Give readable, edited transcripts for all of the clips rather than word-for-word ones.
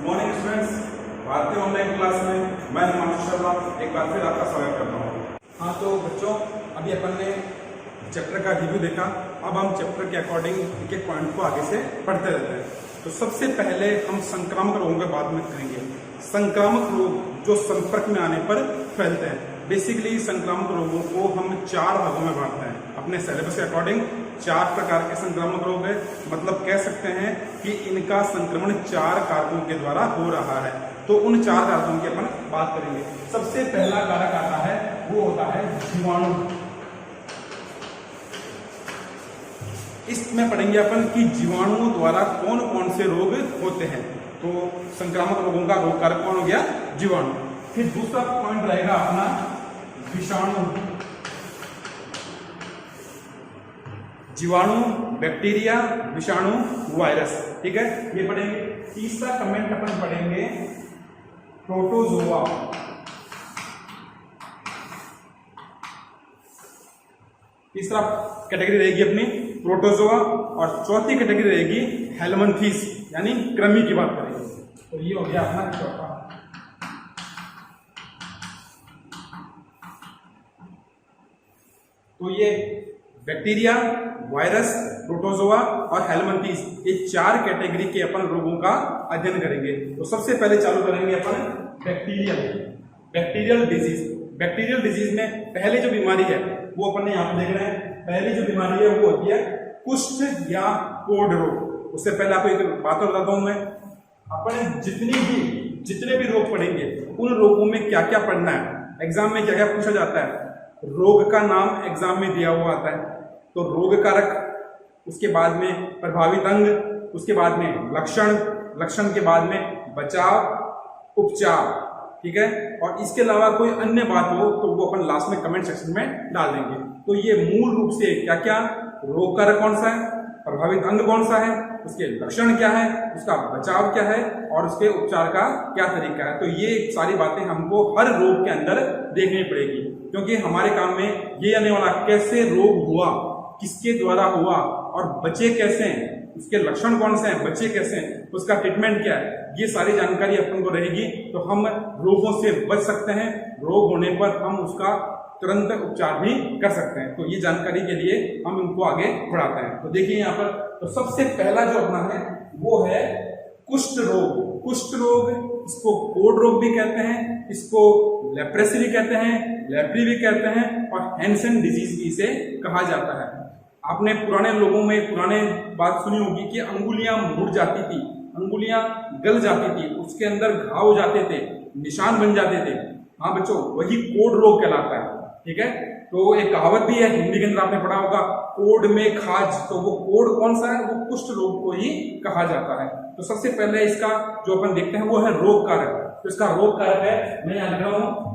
Morning students, भारतीय online class में मैं हिमांशु शर्मा एक बार फिर आपका स्वागत करता हूँ। हाँ तो बच्चों, अभी अपन ने चैप्टर का रिव्यू देखा। अब हम चैप्टर के अकॉर्डिंग एक एक पॉइंट को आगे से पढ़ते रहते हैं। तो सबसे पहले हम संक्रामक रोगों के बारे में करेंगे। संक्रामक रोग जो संपर्क में आने पर फैलते हैं। बेसिकली संक्रामक रोगों को हम 4 भागों में बांटते हैं। अपने सिलेबस के अकॉर्डिंग 4 प्रकार के संक्रामक रोग है। मतलब कह सकते हैं कि इनका संक्रमण 4 कारकों के द्वारा हो रहा है। तो उन 4 कारकों की अपन बात करेंगे। सबसे पहला कारक आता है, वो होता है जीवाणु। इसमें पढ़ेंगे अपन कि जीवाणुओं द्वारा कौन कौन से रोग होते हैं। तो संक्रामक रोगों का रोग कारक कौन हो गया? जीवाणु। फिर दूसरा पॉइंट रहेगा अपना विषाणु। जीवाणु, बैक्टीरिया, विषाणु, वायरस। ठीक है, ये पढ़ेंगे। तीसरा कमेंट अपन पढ़ेंगे प्रोटोजोआ। तीसरा कैटेगरी रहेगी अपनी प्रोटोजोआ और चौथी कैटेगरी रहेगी हेलमिंथेस, यानी कृमि की बात करेंगे। तो ये हो गया अपना चौथा। तो ये बैक्टीरिया, वायरस, प्रोटोजोआ और हेलमिंथेस, ये 4 कैटेगरी के अपन रोगों का अध्ययन करेंगे। तो सबसे पहले चालू करेंगे अपन बैक्टीरियल डिजीज। बैक्टीरियल डिजीज में पहले जो बीमारी है वो अपन यहाँ पे देख रहे हैं। पहली जो बीमारी है वो होती है कुष्ठ या कोढ़ रोग। उससे पहले आपको एक बात और बताता हूं मैं, अपन जितने भी रोग पढ़ेंगे उन रोगों में क्या क्या पढ़ना है, एग्जाम में क्या क्या पूछा जाता है। रोग का नाम एग्जाम में दिया हुआ आता है। तो रोग कारक, उसके बाद में प्रभावित अंग, उसके बाद में लक्षण के बाद में बचाव, उपचार। ठीक है, और इसके अलावा कोई अन्य बात हो तो वो अपन लास्ट में कमेंट सेक्शन में डाल देंगे। तो ये मूल रूप से क्या क्या, रोग कारक कौन सा है, प्रभावित अंग कौन सा है, उसके लक्षण क्या है, उसका बचाव क्या है और उसके उपचार का क्या तरीका है। तो ये सारी बातें हमको हर रोग के अंदर देखनी पड़ेगी, क्योंकि हमारे काम में ये आने वाला कैसे रोग हुआ, किसके द्वारा हुआ और बचे कैसे हैं, उसके लक्षण कौन से हैं, बचे कैसे हैं, उसका ट्रीटमेंट क्या है, ये सारी जानकारी अपन को रहेगी तो हम रोगों से बच सकते हैं। रोग होने पर हम उसका तुरंत उपचार भी कर सकते हैं। तो ये जानकारी के लिए हम इनको आगे बढ़ाते हैं। तो देखिए यहाँ पर, तो सबसे पहला जो अपना है वो है कुष्ठ रोग। कुष्ठ रोग, इसको कोढ़ रोग भी कहते हैं, इसको लेप्रेसी भी कहते हैं, लेप्री भी कहते हैं और हैंसन डिजीज भी इसे कहा जाता है। आपने पुराने लोगों में पुराने बात सुनी होगी कि अंगुलियां मुड़ जाती थी, अंगुलियां गल जाती थी, उसके अंदर घाव हो जाते थे, निशान बन जाते थे। हाँ बच्चों, वही कोढ़ रोग कहलाता है। ठीक है, तो एक कहावत भी है, हिंदी के अंदर आपने पढ़ा होगा, कोढ़ में खाज। तो वो कोढ़ कौन सा है? वो कुष्ठ रोग को ही कहा जाता है। तो सबसे पहले इसका जो अपन देखते हैं वो है रोग कारक। तो इसका रोग कारक है, मैं यहां लिख रहा हूं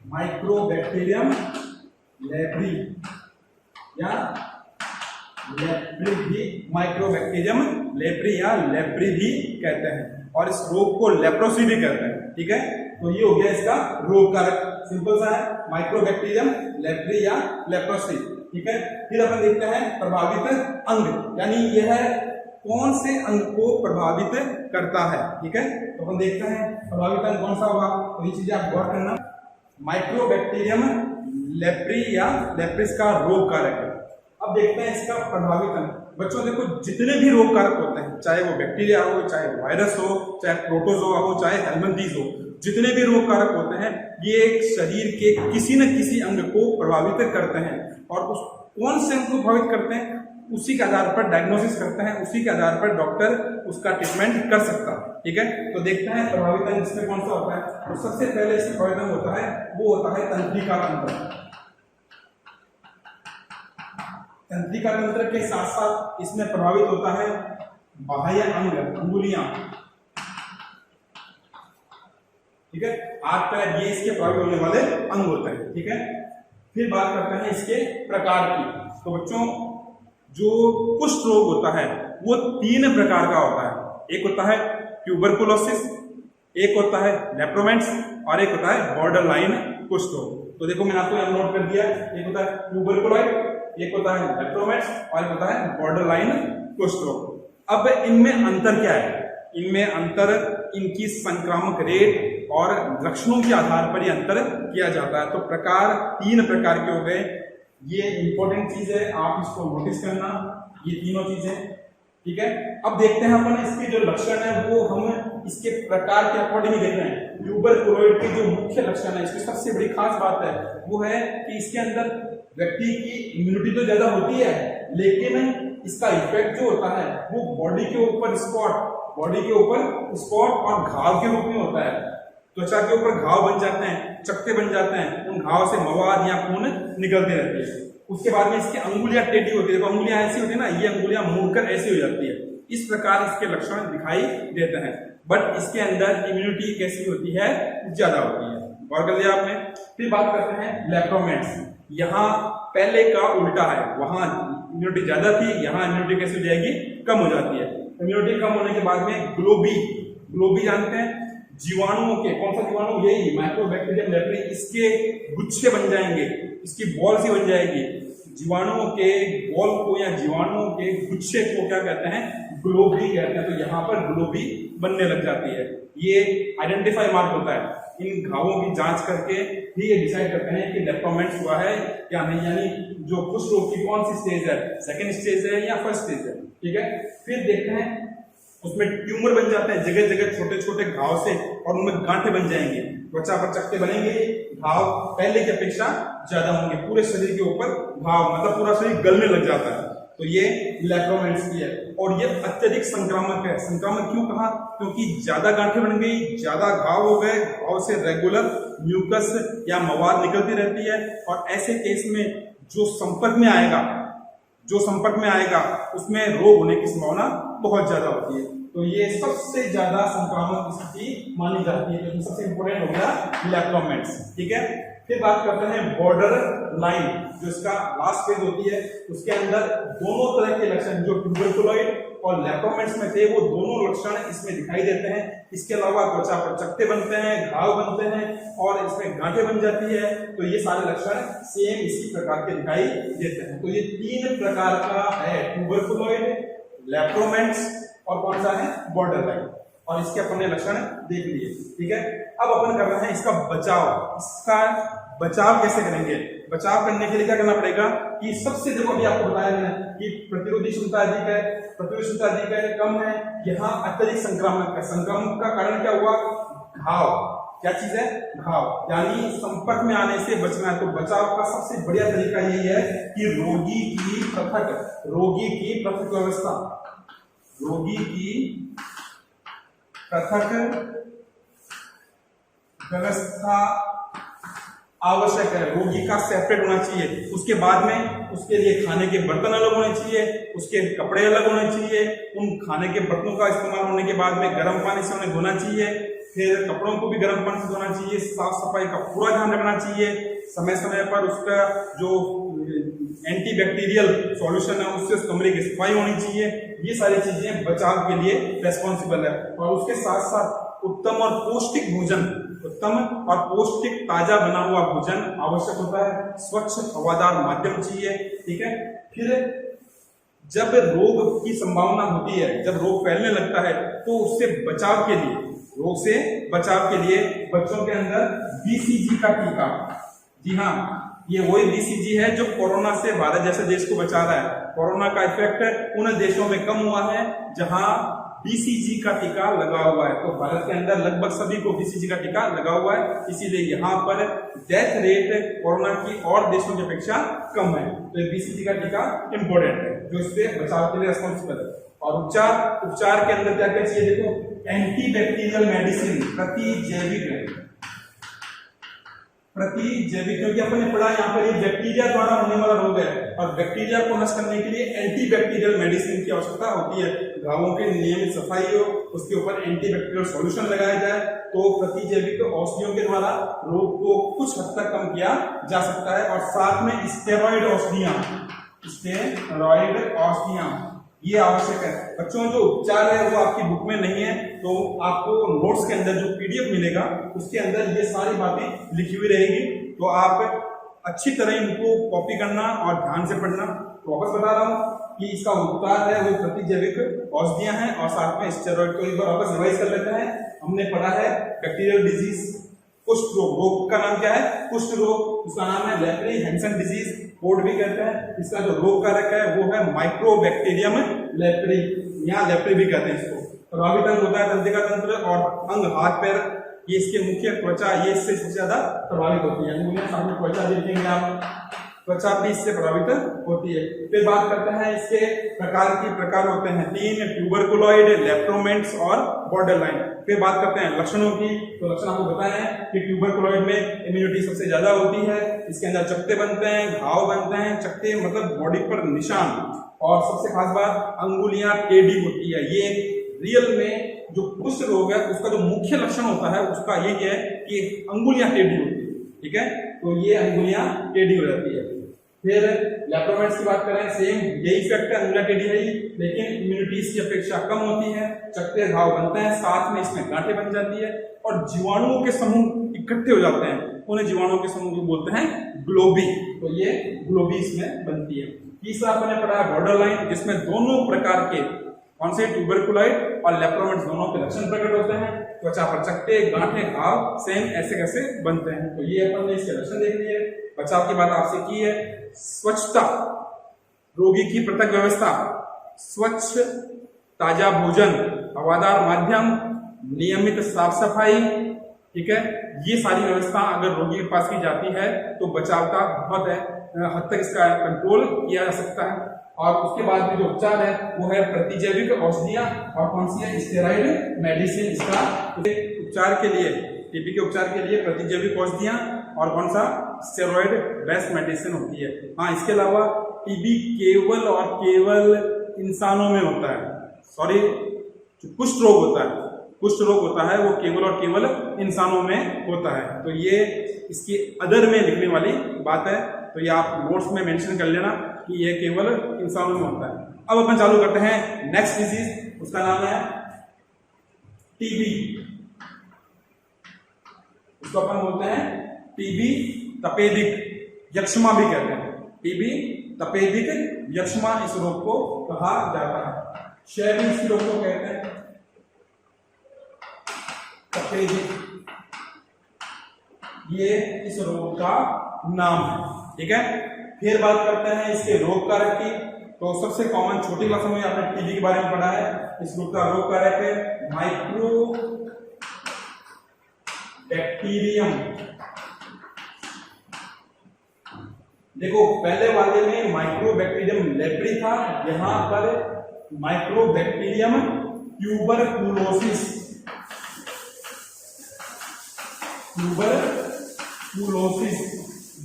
माइक्रोबैक्टीरियम लेप्री या लेप्री भी, माइक्रोबैक्टीरियम लेप्री या लेप्री भी कहते हैं और इस रोग को लेप्रोसी भी कहते हैं। ठीक है, तो ये हो गया इसका रोग कारक, सिंपल सा है, माइक्रोबैक्टीरियम लेप्री या लेप्रोसी। ठीक है, फिर अपन देखते हैं प्रभावित अंग, यानी यह कौन से अंग को प्रभावित करता है। ठीक है, तो अपन देखते हैं प्रभावित अंग कौन सा होगा। तो ये चीजें आप गौर करना। माइक्रोबैक्टीरियम लेप्री या लेप्रिस का रोग कारक है। अब देखते हैं इसका प्रभावित अंग। बच्चों देखो, जितने भी रोग कारक होते हैं, चाहे वो बैक्टीरिया हो, चाहे वायरस हो, चाहे प्रोटोजोआ हो, चाहे हेलमिंथेस हो, जितने भी रोग कारक होते हैं ये एक शरीर के किसी न किसी अंग को प्रभावित करते हैं। और उस कौन से अंग को प्रभावित करते हैं उसी के आधार पर डायग्नोसिस करते हैं, उसी के आधार पर डॉक्टर उसका ट्रीटमेंट कर सकता है। ठीक है, तो देखते हैं प्रभावित अंग इसमें कौन सा होता है। तो सबसे पहले इसमें प्रभावित अंग होता है वो होता है तंत्रिका तंत्र। तंत्रिका तंत्र के साथ साथ इसमें प्रभावित होता है बाह्य अंग, अंगुलियां। ठीक है, हाथ पैर, ये इसके प्रभावित होने वाले अंग होते हैं। ठीक है, फिर बात करते हैं इसके प्रकार की। तो बच्चों, जो कुष्ठ रोग होता है वो 3 प्रकार का होता है। एक होता है ट्यूबरकुलोसिस, एक होता है लेप्रोमेंट्स और एक होता है बॉर्डर लाइन कुष्ठ रोग। तो देखो मैंने आपको यहाँ नोट कर दिया, एक होता है ट्यूबरकुलोइड, एक होता है लेप्रोमेट्स और एक होता है बॉर्डरलाइन कुष्ठ रोग। अब इनमें अंतर क्या है? इनमें अंतर इनकी संक्रामक रेट और लक्षणों के आधार पर ही अंतर किया जाता है। तो प्रकार 3 प्रकार के हो गए, ये इंपॉर्टेंट चीज है, आप इसको नोटिस करना, ये तीनों चीजें, ठीक है। अब देखते हैं अपन इसके जो लक्षण है वो हम इसके प्रकार के अकॉर्डिंग देख रहे हैं। ट्यूबरकुलोइड के जो मुख्य लक्षण है, इसकी सबसे बड़ी खास बात है वो है कि इसके अंदर व्यक्ति की इम्यूनिटी तो ज्यादा होती है, लेकिन इसका इफेक्ट जो होता है वो बॉडी के ऊपर स्पॉट और घाव के रूप में होता है। त्वचा के ऊपर घाव बन जाते हैं, चकते बन जाते हैं, उन घाव से मवाद या खून निकलते रहती है। उसके बाद में इसकी अंगुलियां टेढ़ी होती है, अंगुलियां ऐसी होती है ना, ये अंगुलियां मुड़कर ऐसी हो जाती है। इस प्रकार इसके लक्षण दिखाई देते हैं, बट इसके अंदर इम्यूनिटी कैसी होती है? ज्यादा होती है। गौर कर लिया आपने। फिर बात करते हैं लेप्रोमेट्स। यहाँ पहले का उल्टा है, वहां इम्यूनिटी ज्यादा थी, यहाँ इम्यूनिटी कैसी हो जाएगी? कम हो जाती है। इम्यूनिटी कम होने के बाद में ग्लोबी जानते हैं, जीवाणुओं के, कौन सा जीवाणु? यही माइक्रोबैक्टीरियम लेप्री, इसके गुच्छे बन जाएंगे, इसकी बॉल सी बन जाएगी। जीवाणुओं के बॉल को या जीवाणुओं के गुच्छे को क्या कहते हैं? ग्लोबी कहते हैं। तो यहाँ पर ग्लोबी बनने लग जाती है। ये आइडेंटिफाई मार्क होता है, इन घावों की जांच करके ही ये डिसाइड करते हैं कि लेप्रोमेट्स हुआ है या नहीं, यानी जो कुष्ठ रोग की कौन सी स्टेज है, सेकेंड स्टेज है या फर्स्ट स्टेज है, ठीक है। फिर देखते हैं उसमें ट्यूमर बन जाते हैं, जगह जगह छोटे छोटे घाव से, और उनमें गांठें बन जाएंगे, त्वचा पर चकते बनेंगे, घाव पहले की अपेक्षा ज्यादा होंगे, पूरे शरीर के ऊपर घाव, मतलब पूरा शरीर गलने लग जाता है। तो ये लेप्रोमेट्स की है, और ये अत्यधिक संक्रामक है। संक्रामक क्यों कहा? क्योंकि ज्यादा गांठें बन गई, ज्यादा घाव हो गए, घाव से रेगुलर म्यूकस या मवाद निकलती रहती है, और ऐसे केस में जो संपर्क में आएगा उसमें रोग होने की संभावना बहुत ज्यादा होती है। तो ये सबसे ज्यादा संक्रामक स्थिति मानी जाती है, तो सबसे इंपॉर्टेंट हो गया लेप्रोमेट्स, ठीक है। फिर बात करते हैं बॉर्डर लाइन, जो इसका लास्ट फेज होती है, उसके अंदर दोनों तरह के लक्षण जो ट्यूबरकुलोइड और लेप्रोमेट्स में थे वो दोनों लक्षण इसमें दिखाई देते हैं। इसके अलावा त्वचा पर चकते बनते हैं, घाव बनते हैं, और इसमें गांठें बन जाती है। तो ये सारे लक्षण सेम इसी प्रकार के दिखाई देते हैं। तो ये 3 प्रकार का है, ट्यूबरकुलोइड, लेप्रोमेट्स और कौन सा है? Border line. और इसके अपन ने लक्षण देख लिए, ठीक है। अब अपन कर रहे हैं इसका बचाव। इसका बचाव कैसे करेंगे? बचाव करने के लिए क्या करना पड़ेगा कि सबसे, देखो अभी आपको बताया मैंने कि प्रतिरोधी क्षमता अधिक है, प्रतिरोधी क्षमता अधिक है, कम है, यहाँ अत्यधिक संक्रामक है। संक्रामक का कारण क्या हुआ? घाव। क्या चीज है? घाव, यानी संपर्क में आने से बचना है। तो बचाव का सबसे बढ़िया तरीका यही है कि रोगी की पृथक व्यवस्था, रोगी की पृथक व्यवस्था आवश्यक है। रोगी का सेपरेट होना चाहिए। उसके बाद में उसके लिए खाने के बर्तन अलग होने चाहिए, उसके कपड़े अलग होने चाहिए। उन खाने के बर्तनों का इस्तेमाल होने के बाद में गर्म पानी से उन्हें धोना चाहिए, फिर कपड़ों को भी गर्म पानी से धोना चाहिए। साफ सफाई का पूरा ध्यान रखना चाहिए। समय समय पर उसका जो एंटीबैक्टीरियल सॉल्यूशन है उससे उस कमरे की सफाई होनी चाहिए। ये सारी चीजें बचाव के लिए रेस्पॉन्सिबल है। और उसके साथ साथ उत्तम और पौष्टिक भोजन, उत्तम और पौष्टिक ताजा बना हुआ भोजन आवश्यक होता है। स्वच्छ हवादार माध्यम चाहिए, ठीक है। फिर जब रोग की संभावना होती है, जब रोग फैलने लगता है, तो उससे बचाव के लिए, रोग से बचाव के लिए बच्चों के अंदर बीसीजी का टीका, जी हाँ, ये वही बीसीजी है जो कोरोना से भारत जैसे देश को बचा रहा है। कोरोना का इफेक्ट उन देशों में कम हुआ है जहां बीसीजी का टीका लगा हुआ है। तो भारत के अंदर लगभग सभी को बीसीजी का टीका लगा हुआ है, इसीलिए यहाँ पर डेथ रेट कोरोना की और देशों की अपेक्षा कम है। तो बीसीजी का टीका इंपॉर्टेंट है जो इससे बचाव के लिए रिस्पॉन्सिबल है। और उपचार के अंदर क्या क्या चाहिए? देखो, एंटीबैक्टीरियल मेडिसिन, प्रतिजैविक, क्योंकि अपन ने पढ़ा यहाँ पर ये बैक्टीरिया द्वारा होने वाला रोग है, और बैक्टीरिया को नष्ट करने के लिए एंटीबैक्टीरियल मेडिसिन की आवश्यकता होती है। घावों की नियमित सफाई हो, उसके ऊपर एंटीबैक्टीरियल सॉल्यूशन लगाया जाए, तो प्रतिजैविक औषधियों के द्वारा रोग को कुछ हद तक कम किया जा सकता है। और साथ में स्टेरॉइड औषधियां, ये आवश्यक है। बच्चों जो उपचार है वो आपकी बुक में नहीं है, तो आपको नोट्स के अंदर जो पीडीएफ मिलेगा उसके अंदर ये सारी बातें लिखी हुई रहेगी। तो आप अच्छी तरह इनको कॉपी करना और ध्यान से पढ़ना। तो वापस बता रहा हूँ कि इसका उत्पाद है वो प्रतिजैविक औषधियां हैं और साथ में स्टेरॉइड। तो एक बार वापस रिवाइज कर लेते हैं। हमने पढ़ा है बैक्टीरियल डिजीज, कुष्ठ रोग, रोग का नाम क्या है? कुष्ठ रोग, उसका नाम है लेप्री हैंसन डिजीज, कोड भी कहते हैं। इसका जो रोग कारक है वो है माइक्रोबैक्टीरियम लेप्री, यहाँ लेप्री भी कहते हैं इसको। प्रभावित अंग होता है तंत्रिका तंत्र और अंग हाथ पैर, ये इसके मुख्य त्वचा, ये इससे सबसे ज्यादा प्रभावित होती है। अंगुलियां सामने त्वचा देखेंगे आप, त्वचा भी इससे प्रभावित होती है। फिर बात करते हैं इसके प्रकार की, प्रकार होते हैं 3, ट्यूबरकुलॉइड, लेप्टोमेंट्स और बॉर्डरलाइन। फिर बात करते हैं लक्षणों की। तो लक्षण आपको बताए हैं कि ट्यूबरकुलॉइड में इम्यूनिटी सबसे ज्यादा होती है, इसके अंदर चकत्ते बनते हैं, घाव बनते हैं, चकत्ते मतलब बॉडी पर निशान, और सबसे खास बात अंगुलियां टेढ़ी होती है। ये रियल में जो कुष्ठ रोग है उसका जो मुख्य लक्षण होता है उसका ये है कि अंगुलियां टेढ़ी होती है, ठीक है, तो ये अंगुलियां टेढ़ी हो जाती है। फिर लेप्टोमेंट्स की बात करें, सेम यही इफेक्ट है, अंगुलियां टेढ़ी है लेकिन इम्यूनिटी की अपेक्षा कम होती है, चकत्ते घाव बनते हैं, साथ में इसमें गांठें बन जाती है और जीवाणुओं के समूह इकट्ठे हो जाते हैं, उन्हें जीवाणुओं के समूह को बोलते हैं ग्लोबी। तो ये ग्लोबी इसमें बनती है। तीसरा अपने पढ़ा है बॉर्डरलाइन, जिसमें दोनों प्रकार के कौन से ट्यूबरकुलॉइड और लेप्टोमेंट्स दोनों के लक्षण प्रकट होते हैं। त्वचा पर चकत्ते, गांठें, घाव सेम ऐसे कैसे बनते हैं। तो ये अपन ने इसके लक्षण देख लिए। बचाव की बात आपसे की है। स्वच्छता, रोगी की पृथक व्यवस्था, स्वच्छ ताजा भोजन, हवादार माध्यम, नियमित साफ सफाई, ठीक है, ये सारी व्यवस्था अगर रोगी के पास की जाती है तो बचाव का बहुत हद तक इसका कंट्रोल किया जा सकता है। और उसके बाद में जो उपचार है वो है प्रतिजैविक औषधियां, और कौन सी है? Steroid medicine. इसका उपचार के लिए, टीबी के उपचार के लिए प्रतिजैविक औषधियां और कौन सा? स्टेरॉइड बेस्ड मेडिसिन होती है। हाँ, इसके अलावा टीबी केवल और केवल इंसानों में होता है, सॉरी जो कुष्ठ रोग होता है, कुष्ठ रोग होता है वो केवल और केवल इंसानों में होता है। तो ये इसकी अदर में लिखने वाली बात है, तो ये आप नोट्स में मेंशन कर लेना कि ये केवल इंसानों में होता है। अब अपन चालू करते हैं नेक्स्ट डिजीज, उसका नाम है टीबी। उसको अपन बोलते हैं टीबी तपेदिक, यक्ष्मा भी कहते हैं। टीबी तपेदिक यक्ष्मा इस रोग को कहा जाता है। शैवी इस रोग को कहते हैं तपेदिक, ये इस रोग का नाम है, ठीक है। फिर बात करते हैं इसके रोग कारक की। तो सबसे कॉमन छोटी क्लास में आपने टीबी के बारे में पढ़ा है। इस रोग का रोग कारक है माइक्रो बैक्टीरियम। देखो पहले वाले में माइक्रोबैक्टीरियम लेप्री था, यहां पर माइक्रोबैक्टीरियम ट्यूबरकुलोसिस,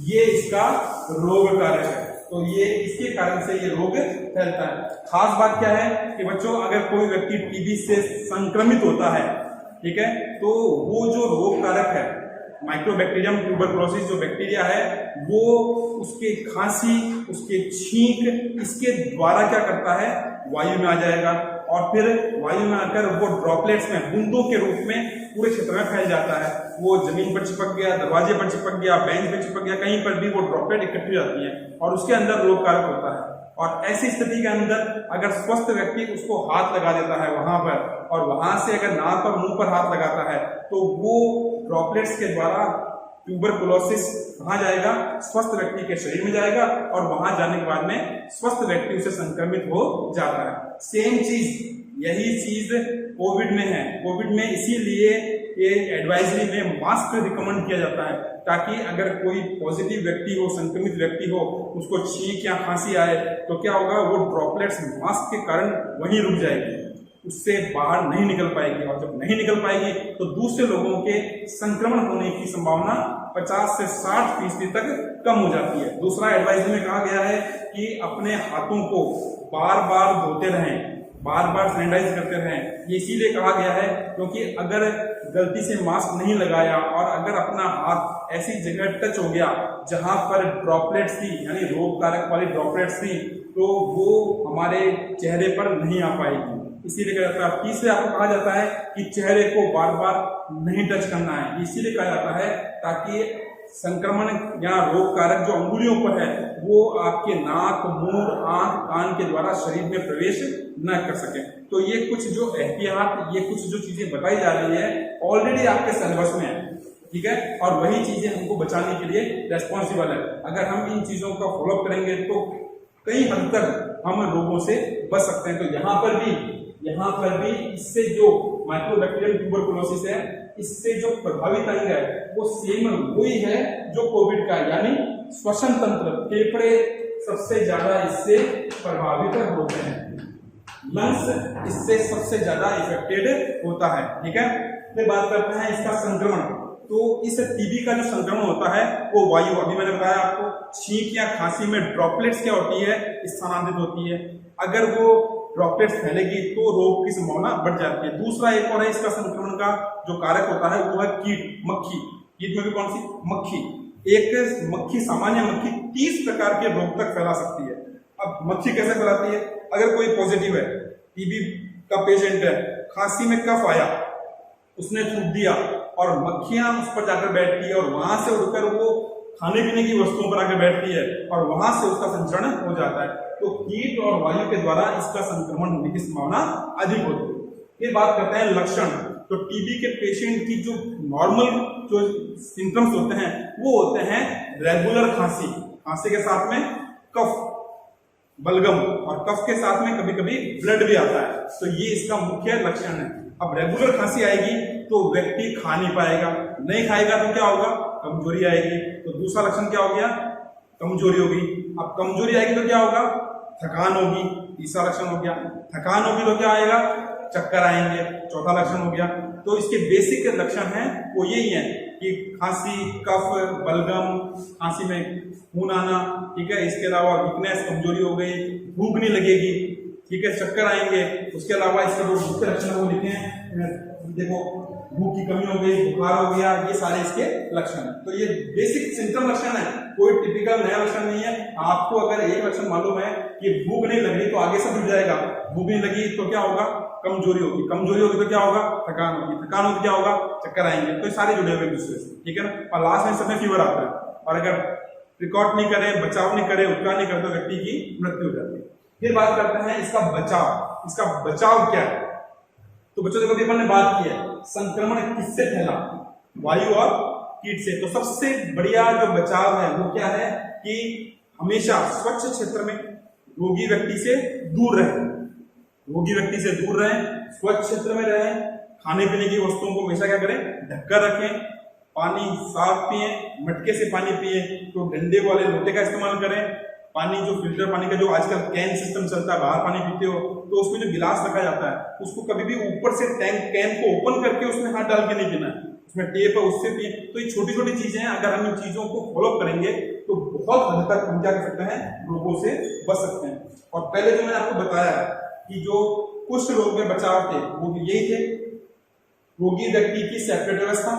ये इसका रोग कारक है। तो ये इसके कारण से ये रोग फैलता है। खास बात क्या है कि बच्चों अगर कोई व्यक्ति टीबी से संक्रमित होता है, ठीक है, तो वो जो रोग कारक है माइक्रोबैक्टीरियम ट्यूबरकुलोसिस जो बैक्टीरिया है वो उसके खांसी, उसके छींक, इसके द्वारा क्या करता है? वायु में आ जाएगा और फिर वायु में आकर वो ड्रॉपलेट्स में बूंदों के रूप में पूरे क्षेत्र में फैल जाता है। वो जमीन पर चिपक गया, दरवाजे पर चिपक गया, बेंच पर चिपक गया, कहीं पर भी वो ड्रॉपलेट इकट्ठी जाती है और उसके अंदर रोग कारक होता है। और ऐसी स्थिति के अंदर अगर स्वस्थ व्यक्ति उसको हाथ लगा देता है वहां पर, और वहां से अगर नाक पर, मुंह पर हाथ लगाता है, तो वो ड्रॉपलेट्स के द्वारा ट्यूबरकुलोसिस कहाँ जाएगा? स्वस्थ व्यक्ति के शरीर में जाएगा और वहां जाने के बाद में स्वस्थ व्यक्ति उसे संक्रमित हो जाता है। सेम चीज, यही चीज कोविड में है। कोविड में इसीलिए ये एडवाइजरी में मास्क रिकमेंड किया जाता है, ताकि अगर कोई पॉजिटिव व्यक्ति हो, संक्रमित व्यक्ति हो, उसको छींक या खांसी आए तो क्या होगा? वो ड्रॉपलेट्स मास्क के कारण वहीं रुक जाएगी, उससे बाहर नहीं निकल पाएगी, और जब नहीं निकल पाएगी तो दूसरे लोगों के संक्रमण होने की संभावना 50 से 60% तक कम हो जाती है। दूसरा एडवाइजरी में कहा गया है कि अपने हाथों को बार बार धोते रहें, बार बार सैनिटाइज करते रहें। ये इसीलिए कहा गया है क्योंकि अगर गलती से मास्क नहीं लगाया और अगर अपना हाथ ऐसी जगह टच हो गया जहां पर ड्रॉपलेट्स थी, यानी रोग कारक वाली ड्रॉपलेट्स थी, तो वो हमारे चेहरे पर नहीं आ पाएगी। इसीलिए कहा जाता है। तीसरे आपको कहा जाता है कि चेहरे को बार बार नहीं टच करना है, इसीलिए कहा जाता है ताकि संक्रमण या रोग कारक जो अंगुलियों पर है वो आपके नाक, मुंह, आंख, कान के द्वारा शरीर में प्रवेश न कर सके। तो ये कुछ जो एहतियात, ये कुछ जो चीजें बताई जा रही है ऑलरेडी आपके सिलेबस में है, ठीक है, और वही चीजें हमको बचाने के लिए रेस्पॉन्सिबल है। अगर हम इन चीजों का फॉलोअप करेंगे तो कई हद तक हम रोगों से बच सकते हैं। तो यहाँ पर भी इससे जो माइक्रोबैक्टीरियल ट्यूबरकुलोसिस है, इससे जो प्रभावित अंग है वो सेम वही है जो कोविड का, यानी श्वसन तंत्र, फेफड़े सबसे ज्यादा इससे प्रभावित होते हैं, लंग्स इससे सबसे ज्यादा इफेक्टेड होता है, ठीक है। फिर बात करते हैं इसका संक्रमण। तो इस टीबी का जो संक्रमण होता है वो वायु, अभी मैंने बताया आपको, छींक या खांसी में ड्रॉपलेट्स क्या होती है, स्थानांतरित होती है। अगर वो ड्रॉपलेट्स फैलेगी तो रोग की संभावना बढ़ जाती है। दूसरा एक और है इसका संक्रमण का जो कारक होता है वो है कीट, मक्खी। कीट में भी कौन सी? मक्खी। एक मक्खी, सामान्य मक्खी 30 प्रकार के रोग तक फैला सकती है। अब मक्खी कैसे फैलाती है? अगर कोई पॉजिटिव है, टीबी का पेशेंट है, खांसी में कफ आया, उसने थूक दिया और मक्खियां उस पर जाकर बैठती है और वहां से उड़कर वो खाने पीने की वस्तुओं पर आकर बैठती है और वहां से उसका संचरण हो जाता है। तो कीट और वायु के द्वारा इसका संक्रमण होने की संभावना अधिक होती है। फिर बात करते हैं लक्षण। तो टीबी के पेशेंट की जो नॉर्मल जो सिम्टम्स होते हैं वो होते हैं रेगुलर खांसी, खांसी के साथ में कफ, बलगम, और कफ के साथ में कभी कभी ब्लड भी आता है। तो ये इसका मुख्य लक्षण है। अब रेगुलर खांसी आएगी तो व्यक्ति खा नहीं पाएगा, नहीं खाएगा तो क्या होगा? कमजोरी आएगी। तो दूसरा लक्षण क्या हो गया? कमजोरी होगी। अब कमजोरी आएगी तो क्या होगा? थकान होगी। तीसरा लक्षण हो गया। थकान होगी तो क्या आएगा? चक्कर आएंगे। चौथा लक्षण हो गया। तो इसके बेसिक लक्षण हैं वो यही है कि खांसी, कफ, बलगम, खांसी में खून आना, ठीक है, इसके अलावा वीकनेस, कमजोरी हो गई, भूख नहीं लगेगी, ठीक है, चक्कर आएंगे। उसके अलावा इसके जो मुख्य लक्षण वो लिखे हैं, देखो, भूख की कमी हो गई, बुखार हो गया, ये सारे इसके लक्षण हैं। तो ये बेसिक सिम्टम लक्षण है, कोई टिपिकल नया लक्षण नहीं है। आपको अगर एक लक्षण मालूम है कि भूख नहीं लग रही तो आगे सब जुड़ जाएगा। भूख नहीं लगी तो क्या होगा? कमजोरी होगी। कमजोरी होगी तो क्या होगा? थकान होगी। थकान होगी क्या होगा? चक्कर आएंगे। तो सारे जुड़े हुए दूसरे से, ठीक है ना। और लास्ट में सबमें फीवर आता है, और अगर प्रिकॉट नहीं करे, बचाव नहीं करे, उपचार नहीं करे तो व्यक्ति की मृत्यु हो जाती है। फिर बात करते हैं इसका बचाव। इसका बचाव क्या है? तो बच्चों देखो, अपन ने बात की है संक्रमण किससे फैला? वायु और कीट से। तो सबसे बढ़िया जो बचाव है वो क्या है कि हमेशा स्वच्छ क्षेत्र में रोगी व्यक्ति से दूर रहें, रोगी व्यक्ति से दूर रहें, स्वच्छ क्षेत्र में रहें, खाने पीने की वस्तुओं को हमेशा क्या करें? ढककर रखें, पानी साफ पिए, मटके से पानी पिए तो डंडे वाले लोटे का इस्तेमाल करें। पानी जो फिल्टर पानी का जो आजकल कैन सिस्टम चलता है, बाहर पानी पीते हो तो उसमें जो गिलास रखा जाता है उसको कभी भी ऊपर से टैंक कैन को ओपन करके उसमें हाथ डाल के नहीं पीना है, उसमें टेप है उससे पिए। तो ये छोटी छोटी चीजें हैं, अगर हम इन चीजों को फॉलो करेंगे तो बहुत हद तक हम क्या कर सकते हैं? रोगों से बच सकते हैं। और पहले जो मैंने आपको बताया कि जो कुष्ठ रोग में बचाव थे वो यही थे, रोगी व्यक्ति की सेपरेट व्यवस्था,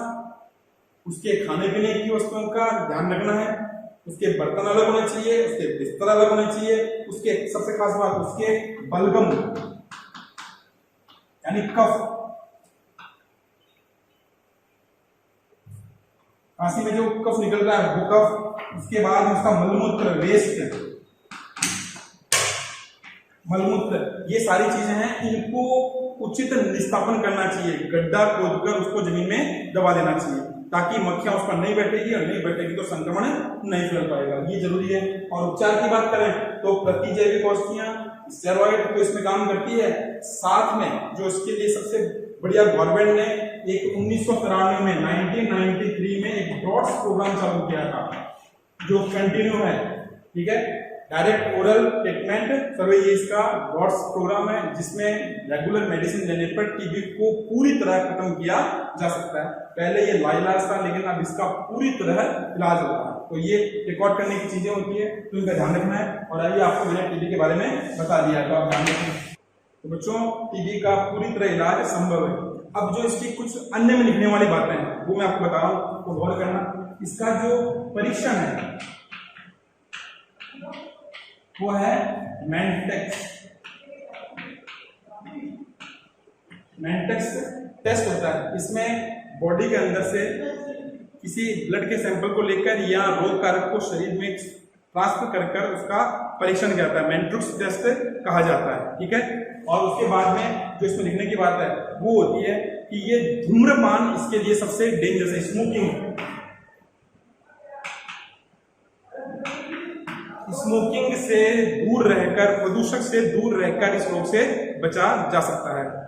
उसके खाने पीने की वस्तुओं का ध्यान रखना है, उसके बर्तन अलग होने चाहिए, उसके बिस्तर अलग होने चाहिए, उसके सबसे खास बात उसके बलगम यानी कफ, खांसी में जो कफ निकल रहा है वो कफ, उसके बाद उसका मलमूत्र, वेस्ट, मलमूत्र, ये सारी चीजें हैं, इनको उचित निस्तापन करना चाहिए। गड्ढा खोदकर उसको जमीन में दबा देना चाहिए ताकि मक्खियां उस पर नहीं बैठेगी, और नहीं बैठेगी तो संक्रमण नहीं फैल पाएगा, ये जरूरी है। और उपचार की बात करें तो प्रतिजैविक औषधियां, स्टेरॉइड तो इसमें काम करती है। साथ में जो इसके लिए सबसे बढ़िया गवर्नमेंट ने एक 1993 में 1993 में एक ड्रॉट्स प्रोग्राम चालू किया था जो कंटिन्यू है, ठीक है, डायरेक्ट ओरल ट्रीटमेंट सर्वे, ये इसका ड्रॉट्स प्रोग्राम है जिसमें रेगुलर मेडिसिन लेने पर टीबी को पूरी तरह खत्म किया जा सकता है। पहले ये लाइलाज था लेकिन अब इसका पूरी तरह इलाज होता है। तो ये रिकॉर्ड करने की चीजें होती है तो इनका ध्यान रखना है। और अभी आपको मैंने टीबी के बारे में बता दिया तो आप ध्यान रखें। तो बच्चों, टीबी का पूरी तरह इलाज संभव है। अब जो इसकी कुछ अन्य में लिखने वाली बातें हैं वो मैं आपको बता रहा हूँ, तो गौर करना। इसका जो परीक्षण है वो है मेंटेक्स। मेंटेक्स टेस्ट होता है, इसमें बॉडी के अंदर से किसी ब्लड के सैंपल को लेकर या रोग कारक को शरीर में ट्रांसफर कर कर उसका परीक्षण किया जाता है, मैंड्रुक्स टेस्ट कहा जाता है। ठीक है, और उसके बाद में जो इसमें लिखने की बात है वो होती है कि ये धूम्रपान इसके लिए सबसे डेंजरस है। स्मोकिंग से दूर रहकर, प्रदूषक से दूर रहकर इस रोग से बचा जा सकता है।